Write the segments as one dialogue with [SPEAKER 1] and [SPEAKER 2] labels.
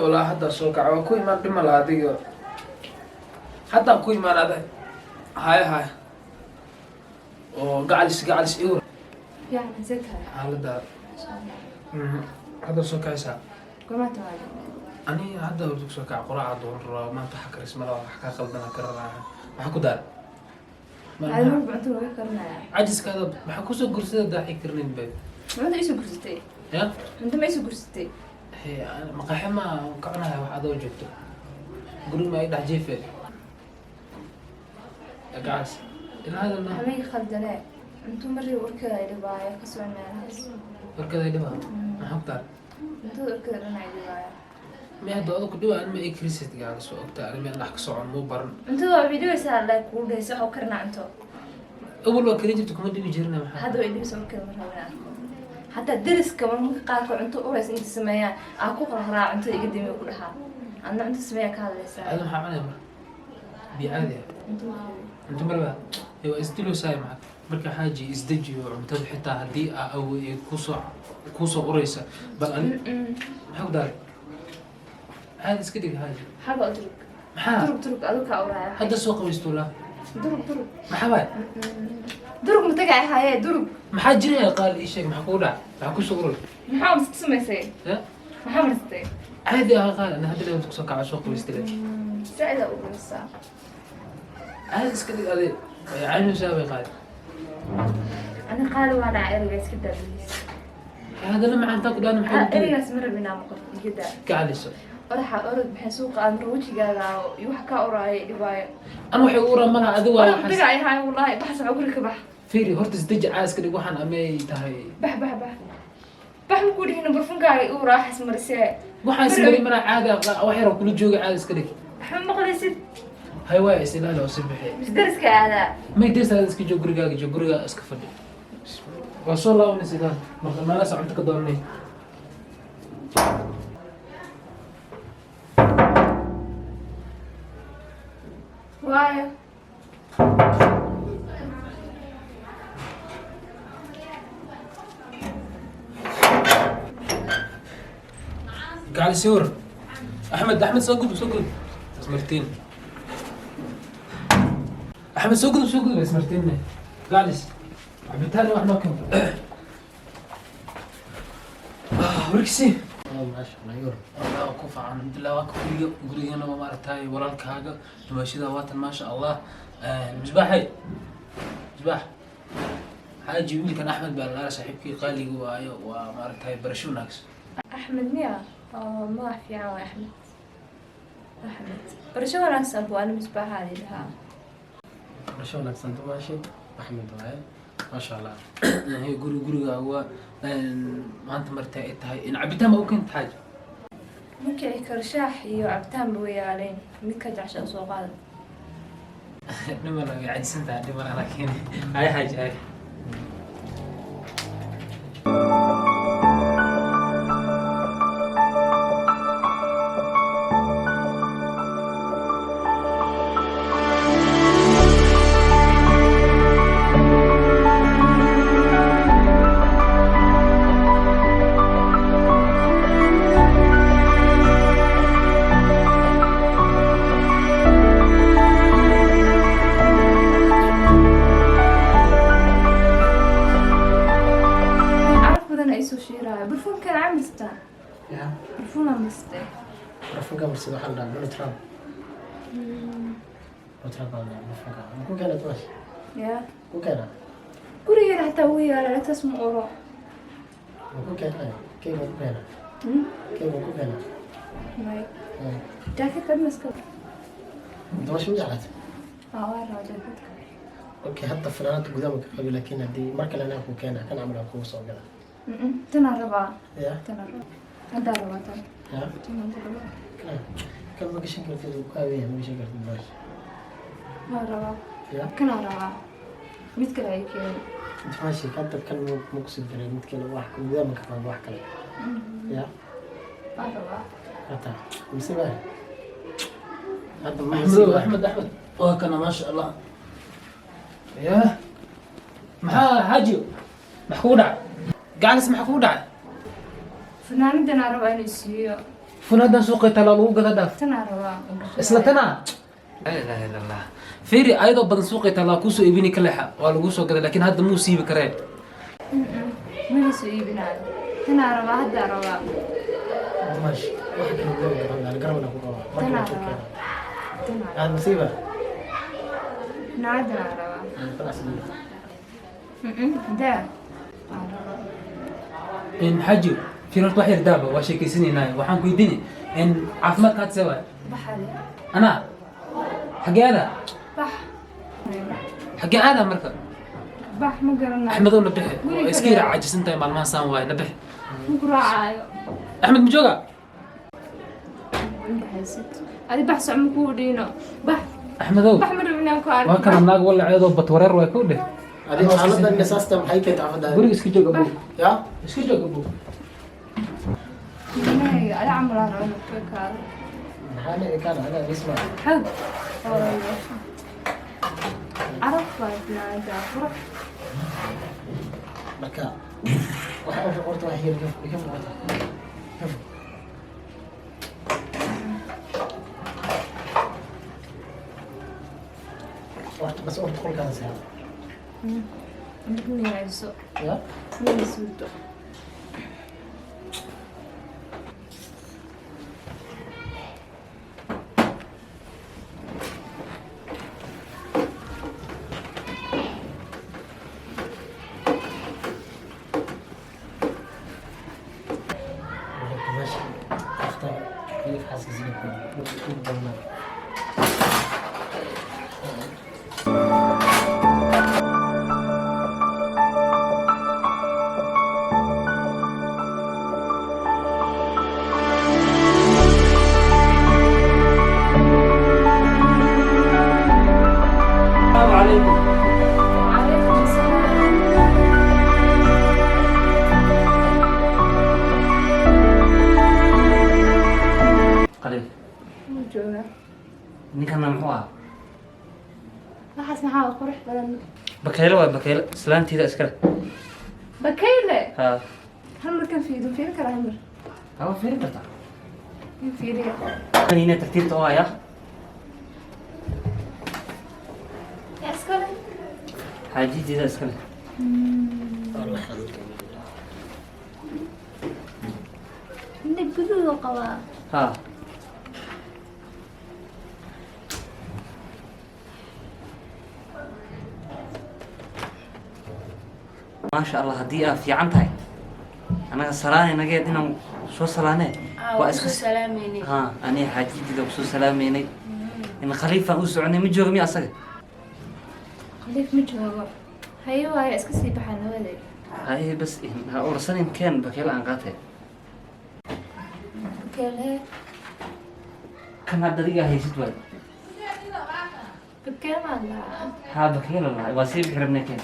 [SPEAKER 1] والله حتى سوكع وكوي ما دم لا ديو حتى كوي ما هذا هاي وقعلس إيور
[SPEAKER 2] يعني زيتها
[SPEAKER 1] على ده
[SPEAKER 2] إن شاء الله.
[SPEAKER 1] هذا سوكع ساعة
[SPEAKER 2] قمت واجد.
[SPEAKER 1] أني هذا ودك سوكع قراءة دور ما تحكر اسمه لا حكا خلدنا كرر حكو دار
[SPEAKER 2] هذا مو بعتوا كرنا
[SPEAKER 1] عجز كذا حكو سو قرصة داحي كرنين بيت
[SPEAKER 2] ما أنت إيش قرصتي؟
[SPEAKER 1] يا
[SPEAKER 2] أنت ما إيش قرصتي؟
[SPEAKER 1] هي مقاحة ما كعناها واحد وجبته قولوا ما يدح جيفه قاعس إن هذا النهر
[SPEAKER 2] حمي خلدنا أنتم مري وركض إلى بايا كسرنا الناس
[SPEAKER 1] وركض يدبا ما حبتار
[SPEAKER 2] أنتم وركض لنا إلى بايا
[SPEAKER 1] ما هذا أذكر دوا أنا ما إكريست قاعد سو أكتر أنا ما نحكي صعون مو برن
[SPEAKER 2] أنتم فيديو سهل لا يكون ده سحو كرنا أنتم
[SPEAKER 1] أول ما كريت بتكون دي بيجرنا محل
[SPEAKER 2] هذا اللي بيسوي كذا مرة حتى الدرس كمان ممكن قالكوا أنتم أورس أنت سمايا أكو قرا أنتم يقدموا كلها أنا أنتم سمايا كهذا لسه
[SPEAKER 1] هذا ما حعمله بيعادي أنتم مرة هو استيلو ساي معك مركا حاجي ازدجي وعمتد حتى هدي أو كوسو قريسة بل أنا محاك داري هذا اسكدك هاجي
[SPEAKER 2] حاجة أدرك
[SPEAKER 1] محا
[SPEAKER 2] درك أدرك أوراق
[SPEAKER 1] هذا سوق ويستولا
[SPEAKER 2] درك
[SPEAKER 1] محا
[SPEAKER 2] درك متقع هاي درك
[SPEAKER 1] محا جري قال إيش محكو لا محكو سوقري
[SPEAKER 2] محاول تسمع سي
[SPEAKER 1] ها
[SPEAKER 2] محاول تستي
[SPEAKER 1] عادي قال أنا هذا اللي تقصك على سوق ويستولا
[SPEAKER 2] سعيدة أقول الساعة
[SPEAKER 1] هذا اسكدك هذا عينه ساوي قال
[SPEAKER 2] أنا قالوا أنا إرجع كده بليس
[SPEAKER 1] هذا لما عن تاكل أنا محل
[SPEAKER 2] إرجع سمر بنا مقط كده
[SPEAKER 1] كعليسو
[SPEAKER 2] أروح أرد بحسوق أمر وجهي قال يوحكا أوراي دبي
[SPEAKER 1] أنا وحي أورا مرة أدوى
[SPEAKER 2] أنا بقى هاي والله بحسب أقول لك بح
[SPEAKER 1] فيري هرت استجع عايز كده وحن أمي تهاي
[SPEAKER 2] بح مقولي هنا برفون قاعد أورا حس مرسي
[SPEAKER 1] وحن سمري مرة عادة وحي رو كل جوج عايز كده
[SPEAKER 2] أحمد مقولي ست
[SPEAKER 1] هاي وايس لا لا سبحي
[SPEAKER 2] مش درس كهذا
[SPEAKER 1] ما يدرس هذا اسكي جو غريغا اسكفدي وصل الله ونسيتان ما لا سمعتك دورني
[SPEAKER 2] وايا
[SPEAKER 1] قاعد يسور احمد سوقد بس مرتين احمد سوقد بس مرتين جالس عبيتها لي واحنا كم وركسي
[SPEAKER 3] ما شاء الله يور
[SPEAKER 1] الله كوفا الحمد لله واكو غريغنا ما مارتاي ورالك هاغا تماشيدا واتن ما شاء الله مصباح حاجي يقول كان احمد بالله صاحبكي قال لي وايو ومارتاي برشوناكس
[SPEAKER 2] أحمد نيا ما في عوا أحمد برشوا ناس أبو أنا مصباح هذه لها
[SPEAKER 3] برشلونة سنت ماشي أحمد واي ما شاء الله
[SPEAKER 1] هي غريغا هو ما انت مرتاي تهاي ان عبيتها ما كنت حاجه
[SPEAKER 2] ممكن كرشاح يعبتان بويالين ميكا عشان سوق هذا
[SPEAKER 1] نمر يعني سنتها نمر لكن هاي حاجه هاي
[SPEAKER 2] برفون كان عامل ستة
[SPEAKER 3] يا
[SPEAKER 2] برفون عامل ستة
[SPEAKER 3] برفون قبل سيدو حلا بنتراب بنتراب هذا برفون قبل كم كانت ماشي
[SPEAKER 2] يا
[SPEAKER 3] كم كانت
[SPEAKER 2] قولي أنا حتى ويا لا تسمع أورو
[SPEAKER 3] كم كانت كيف كم كانت كيف كم كانت
[SPEAKER 2] ماي جاكيت قد مسكت
[SPEAKER 3] أنت ماشي مجعلت
[SPEAKER 2] وين جاكيت
[SPEAKER 3] أوكي حتى فلانات قدامك قبل لكن هدي مركل أنا أكو كان عملها كوسة وكذا
[SPEAKER 2] تنربا
[SPEAKER 3] يا
[SPEAKER 2] تنربا هذا ربا
[SPEAKER 3] يا
[SPEAKER 2] تنربا
[SPEAKER 3] كان ما قشنك في القهوة ما قشنك في الباش
[SPEAKER 2] ما ربا
[SPEAKER 3] يا
[SPEAKER 2] كنا ربا مثل هيك
[SPEAKER 3] أنت ماشي كنت تتكلم مقصد يعني متكلم واحد قدامك كمان واحد كلام يا
[SPEAKER 2] ما ربا
[SPEAKER 3] هذا مصيبة هذا ما
[SPEAKER 1] أحمد وهكذا ما شاء الله يا محا حاجي محكودة قاعد اسمع حكودة
[SPEAKER 2] فنان دنا ربا نسيو
[SPEAKER 1] فنادان سوق تلا لو قدا داف
[SPEAKER 2] tanaa rabaa
[SPEAKER 1] isla tana la ilaha illa allah fiiri ayadoo badan suuqay tala ku soo iibini kaleexa waa lagu soo gaday laakiin hadda muu siibi kareen
[SPEAKER 2] mana soo iibinaayo tanaa rabaa haddaa rabaa
[SPEAKER 3] ماشي واحد كان يقول انا قربنا كوكا
[SPEAKER 2] tanaa rabaa tanaa
[SPEAKER 3] هذا مصيبه
[SPEAKER 2] naadanaa rabaa
[SPEAKER 3] خلاص
[SPEAKER 2] daa
[SPEAKER 1] in xaji fiir horta wax yar daaba waa sheekaysanaynaay waxaan ku weydiini in caafimaadkaad see waay
[SPEAKER 2] baxale
[SPEAKER 1] ana xagee aada
[SPEAKER 2] bax
[SPEAKER 1] xagee aada marka
[SPEAKER 2] bax ma garanayo
[SPEAKER 1] axmedow na bixi
[SPEAKER 2] Guriga
[SPEAKER 1] oo iska yara cajisan tahay maalmahan saan waaye na bixi
[SPEAKER 2] ma ku raacaayo
[SPEAKER 1] axmed ma jooga
[SPEAKER 2] baxaysid adi bax soc ma kuu dhiino bax
[SPEAKER 1] axmedow
[SPEAKER 2] bax ma rabin inaan ku
[SPEAKER 1] waa
[SPEAKER 2] arko
[SPEAKER 1] kana naag walla ceedoo batwareer way ku dheh
[SPEAKER 3] هذه حالتنا النساس تم حي كنت عفوا
[SPEAKER 1] guriga iska joog abow
[SPEAKER 3] يا
[SPEAKER 1] iska joog abow
[SPEAKER 2] Ilmahayga ada camal aan rabo ka kaado
[SPEAKER 3] هذا كان هذا اسمع
[SPEAKER 2] xog carab baa naada qurux
[SPEAKER 3] مركا واحد في قرطه هي كم بس أقول تدخل كذا ساعة
[SPEAKER 2] niyayso
[SPEAKER 3] يا
[SPEAKER 2] niyaysuuto
[SPEAKER 3] ماشي اختار كيف حاسس زين
[SPEAKER 1] السلام عليكم
[SPEAKER 2] calaykum asalaam
[SPEAKER 1] qaliil
[SPEAKER 2] ma jooga
[SPEAKER 1] ninkana muxuu ah
[SPEAKER 2] waxaas maxaa qurux badan
[SPEAKER 1] bakeyle waa bakeyle islaantiida iskale
[SPEAKER 2] bakayle
[SPEAKER 1] haa
[SPEAKER 2] hal markan fiirin karaa hal mar
[SPEAKER 1] hawa fiirin kartaa
[SPEAKER 2] in fiiriya
[SPEAKER 1] kanina tartiibta oo haya
[SPEAKER 2] yaa iskale
[SPEAKER 1] xaajidiida iskale
[SPEAKER 3] الله يخليك
[SPEAKER 2] inta guduuda qabaa
[SPEAKER 1] haa maasha allah haddii aad fiican tahay anaga salaanay nageed inaan soo salaanee waa iska
[SPEAKER 2] salaameynay
[SPEAKER 1] ها أنا حاجتي لو بسوا سلاميني إن خليفة أوسعني مجوج مي أصلا
[SPEAKER 2] khaliif ma joogo haye waayo iska sii baxaa nabadeed
[SPEAKER 1] هاي بس إن أورسن إن كان بكيل عن قاته
[SPEAKER 2] bakeyle
[SPEAKER 1] كم هذا دقيقة هي ست واحد
[SPEAKER 2] bakeyle maa laa
[SPEAKER 1] ها بكيل الله واسيب حرمنا كان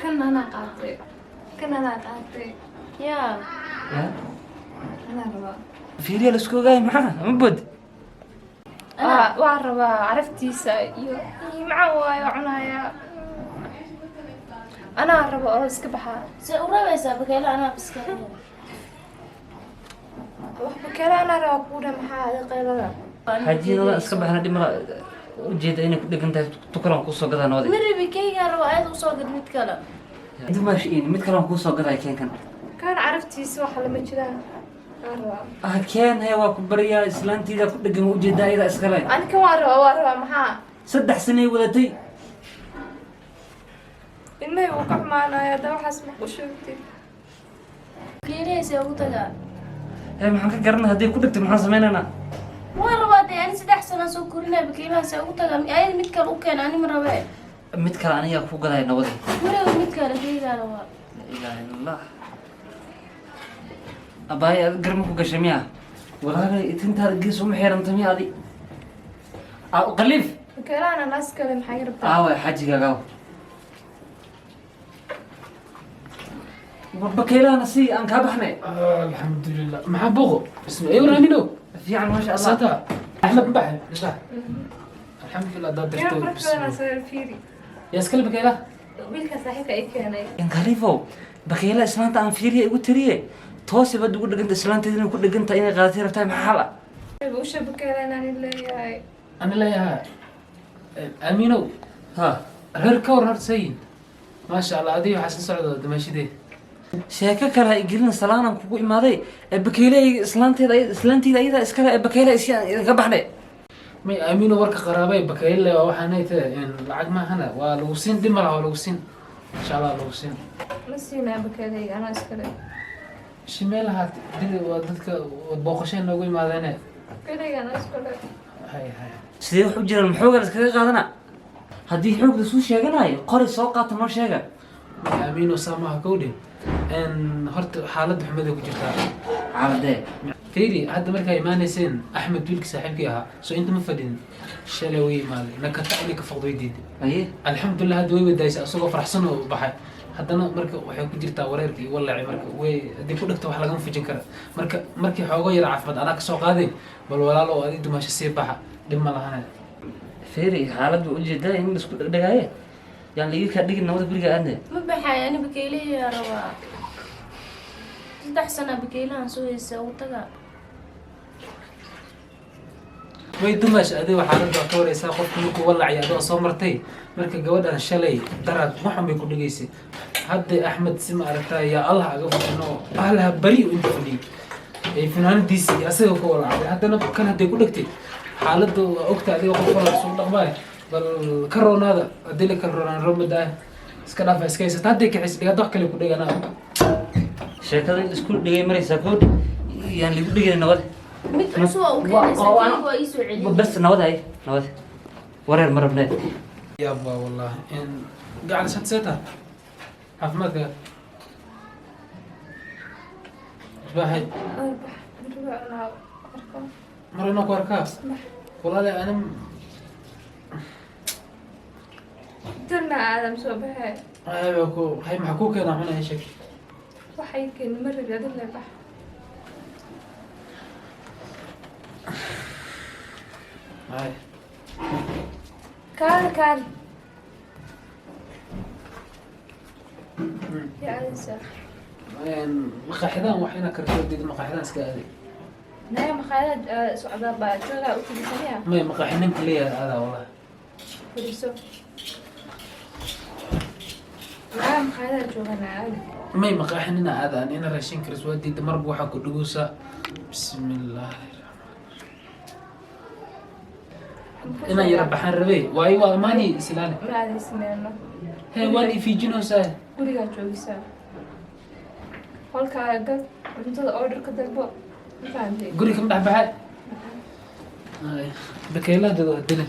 [SPEAKER 2] kan anaa qaatay kan anaa qaatay yaa
[SPEAKER 1] يا
[SPEAKER 2] anaa rabaa
[SPEAKER 1] في ريال سكو جاي معنا مبد
[SPEAKER 2] waa rabaa caraftiisa iyo macaan waayo cunaaya anaa rabo oo iska baxaa
[SPEAKER 4] se u rabaysaa bakeelo anaa iska
[SPEAKER 2] wax bakeyle anaa rabaa kuudha maxaa ada qaylada
[SPEAKER 1] حاجين الله أسكب إحنا دي مرة وجيت إني كنت كنت تكرم قصة قذا نودي
[SPEAKER 4] miribi keygaa rabo ayada usoo gad mid kale
[SPEAKER 1] أنت ماشي إني متكلم قصة قذا كان
[SPEAKER 2] kan caraftiisa waxa lama jiraan anaa rabaa
[SPEAKER 1] كان هي وكبريا إسلانتي إذا كنت جم وجد إذا إسكالين
[SPEAKER 2] ani kan waa rabaa maxaa
[SPEAKER 1] سدح سنة ولدي
[SPEAKER 2] ilmahay uu ka xumaanaya hadda waxaas ma ku sheegtid
[SPEAKER 4] keenaysa ugu tagaa
[SPEAKER 1] هي محن كرنا هدي كنت محن سمينا
[SPEAKER 4] waan rabaa dee ani 3 sano soo korinaya bakeelahaas ugu tagaa ayada mid kale u keen ani ma rabee
[SPEAKER 1] mid kale aniga ku gaday nabadi
[SPEAKER 4] miribi mid kale keygaa rabaa
[SPEAKER 1] la ilaaha illa allah abaay garma ku gashay miya walaalay intaad gees uma xiiranta miya adi qaliif
[SPEAKER 2] bakeelahan anaas kale maxay rabtaa
[SPEAKER 1] aawa xajigaaga bakeylahana si aan kaa baxnay
[SPEAKER 5] alxamdulilah maxaa boqo isma ay waraamino
[SPEAKER 1] fiican maasha allah
[SPEAKER 5] sata axmed mabaxe isbax alxamdulilah daa
[SPEAKER 2] ina qurux
[SPEAKER 5] dirto
[SPEAKER 2] badan soo fiiri
[SPEAKER 5] yaa iskale bakeyla
[SPEAKER 2] wiilka saaxiibka ay keenay
[SPEAKER 1] in khaliifow bakeyla islaanta aan fiiriye igu tiriye
[SPEAKER 6] توصي بدو قد قنت إسلام تدين وكل قنت إني قادتي رفتها محالة
[SPEAKER 2] وش بكيلان أنا اللي
[SPEAKER 1] أنا لا يا أمينو
[SPEAKER 6] ها
[SPEAKER 1] هر كور هر سين ما شاء الله هذه حسن سعود دمشي دي
[SPEAKER 6] sheeko kale ha igelin salaanaan kugu imaaday bakeyley islaanteeda ayada iskale bakeyle iga baxday
[SPEAKER 1] may aamino warka qaraabay bakeyle waa waxaanay tahay in lacag ma hana waa lagu siin dimar waa lagu siin insha Allah lagu siin
[SPEAKER 2] ما سينا بكيلي أنا أسكري
[SPEAKER 1] shimeelaha did waa dadka booqasheen noogu imaadeen
[SPEAKER 2] بكيلي أنا أسكري
[SPEAKER 1] hay hay
[SPEAKER 6] sidee wax u jiraan maxooga la iskaga qaadana haddii xoog la suu sheeganayo qori soo qaata noo sheega
[SPEAKER 1] aamino samaha kowdin in horta xaaladda xumada ku jirtaa
[SPEAKER 6] caaladee
[SPEAKER 1] fiiri hadda markaa imaanayseen axmed wiilka saaxiibkii ahaa soo inta ma fadhin shalay way imaaday nakata inay ka foqdo way diiday
[SPEAKER 6] aye
[SPEAKER 1] alxamdulilah hadda way wadaysay asagoo faraxsan oo baxay haddana marka waxay ku jirtaa wareerkii walaci marka way haddii ku dhagto wax lagama fujin kara markii xoogoo yar caafimaad anaa kasoo qaaday bal walaalo oo adi dumaasho sii baxa dhib ma lahane
[SPEAKER 6] fiiri xaaladda ujeedaa in laisku dhegdhegaaye yaan laigi kaa dhigin nabada guriga aadne
[SPEAKER 4] ma baxay ani bakeylayaa rabaa 3 sano bakeylahan soo haysa ugu taga
[SPEAKER 1] way dumaash adiga xaaladda waa ka wareysaa qofka markuu walaci adoo soo martay marka gabadhan shalay daraad waxan bay ku dhigaysay hadda axmed si ma aragtaa yaa allah aga fujino allaha bari inta fadhiyo ay finaanadiisii iyo asaga ka walacday haddana kan hadday ku dhegtay xaaladda waa ogta adiga qof wala suu dhaqmaay bal ka roonaada haddii la kala roonaan romadaa iska dhaafa iska haysata hadday kaxis dhigada wax kale ku dheganaa
[SPEAKER 6] sheekada in isku dhigay maraysaa koodhi yaan ligu dhigin nabad
[SPEAKER 4] mid cusub oo keenaysa waa ii soo celiyay
[SPEAKER 6] bas nabad ay nabad wareer ma rabnee
[SPEAKER 1] yaaba wallahi in gacal sad seeta caafimaadka isbaahay mar inoo ku arkaa walaale anim
[SPEAKER 2] ترنا آدم صباح
[SPEAKER 1] هاي محكوك أنا هنا إيش
[SPEAKER 2] waxay keen mar rajada la bax
[SPEAKER 1] هاي
[SPEAKER 2] كار يا أنسى
[SPEAKER 1] مقاحدان وحينا كرتون دي مقاحدان سكادي
[SPEAKER 2] نايم خالد سعداء باجولا وكذا ثانية
[SPEAKER 1] ما مقاحدين كلية هذا والله
[SPEAKER 2] فريسو نايم خالد جونا عادي
[SPEAKER 1] ما مقاحدين هذا أنا راشين كريس ودي دمر بوحة كدوسة بسم الله أنا يربحان ربي وايوا ماني سلالة
[SPEAKER 2] ما هذا اسمه
[SPEAKER 1] هي واني في جنوسة
[SPEAKER 2] gurigaa joogisa holkaa gal cuntada order ka dalbo ma fahamtay
[SPEAKER 1] قولي كم دحبها بكيلا دو هدنا